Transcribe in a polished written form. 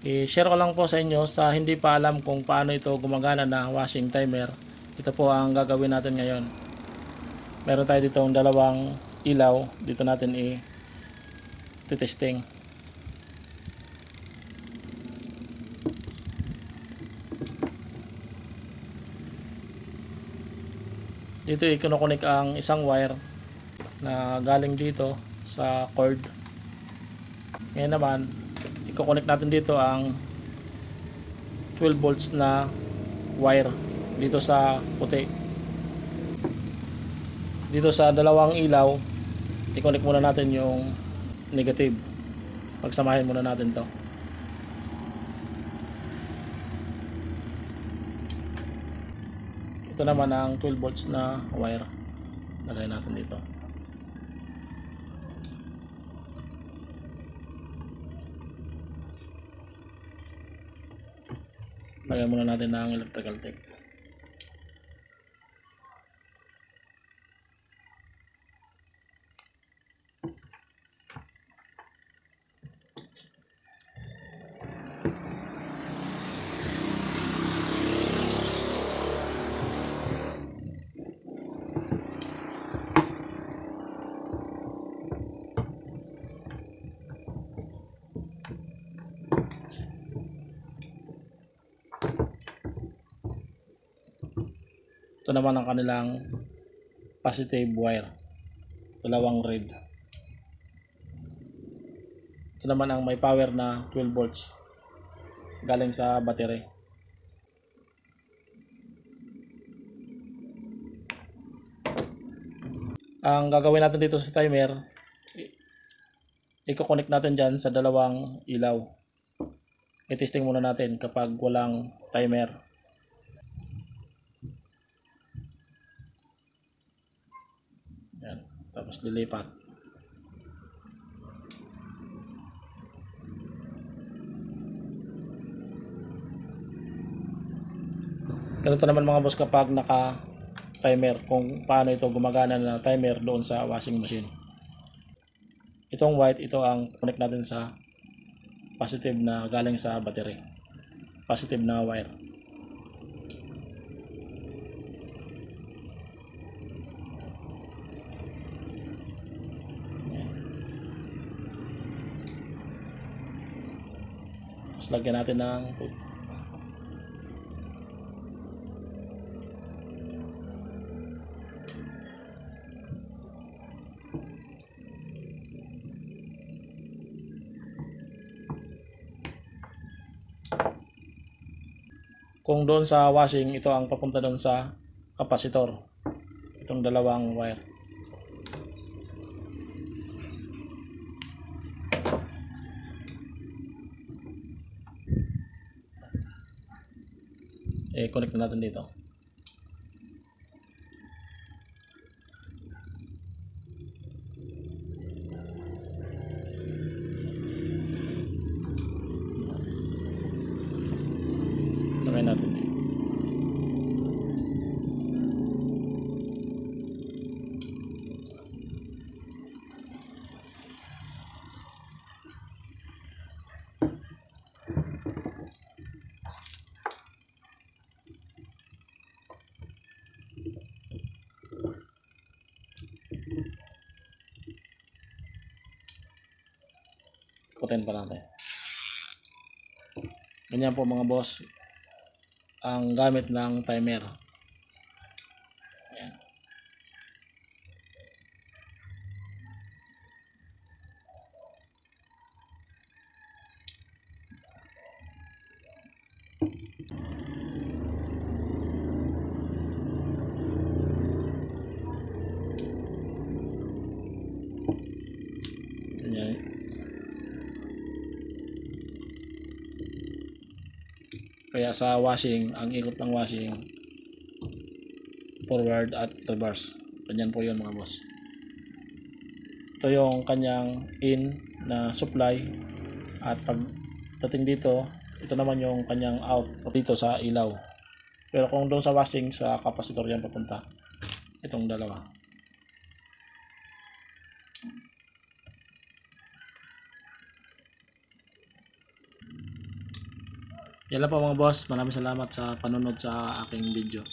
I-share ko lang po sa inyo sa hindi pa alam kung paano ito gumagana na washing timer. Ito po ang gagawin natin ngayon. Meron tayo ditong dalawang ilaw. Dito natin i-testing. Dito i-connect ang isang wire na galing dito sa cord. Ngayon naman i-connect natin dito ang 12 volts na wire dito sa puti. Dito sa dalawang ilaw i-connect muna natin yung negative. Pagsamahin muna natin to. Ito naman ang 12 volts na wire. Lagay natin dito. Lagyan muna natin ng electrical tape. Ito naman ang kanilang positive wire. Dalawang red. Ito naman ang may power na 12 volts galing sa battery. Ang gagawin natin dito sa timer, i-connect natin dyan sa dalawang ilaw. I-testing muna natin kapag walang timer. Yan. Tapos lilipat. Ganito naman mga boss kapag naka timer, kung paano ito gumagana na timer doon sa washing machine. Itong white, ito ang connect natin sa positive na galing sa battery. Positive na wire. Tapos lagyan natin ng kung doon sa washing, ito ang papunta doon sa kapasitor. Itong dalawang wire. I-connect na natin dito. Lagay natin dito. Ikutin pa natin. Ganyan po mga boss ang gamit ng timer. Ayan. Ganyan. Kaya sa washing, ang ikot ng washing forward at reverse. Ganyan po yun mga boss. Ito yung kanyang in na supply, at pag dating dito, ito naman yung kanyang out dito sa ilaw. Pero kung doon sa washing, sa capacitor yan papunta. Itong dalawa. Yan lang po mga boss. Maraming salamat sa panonood sa aking video.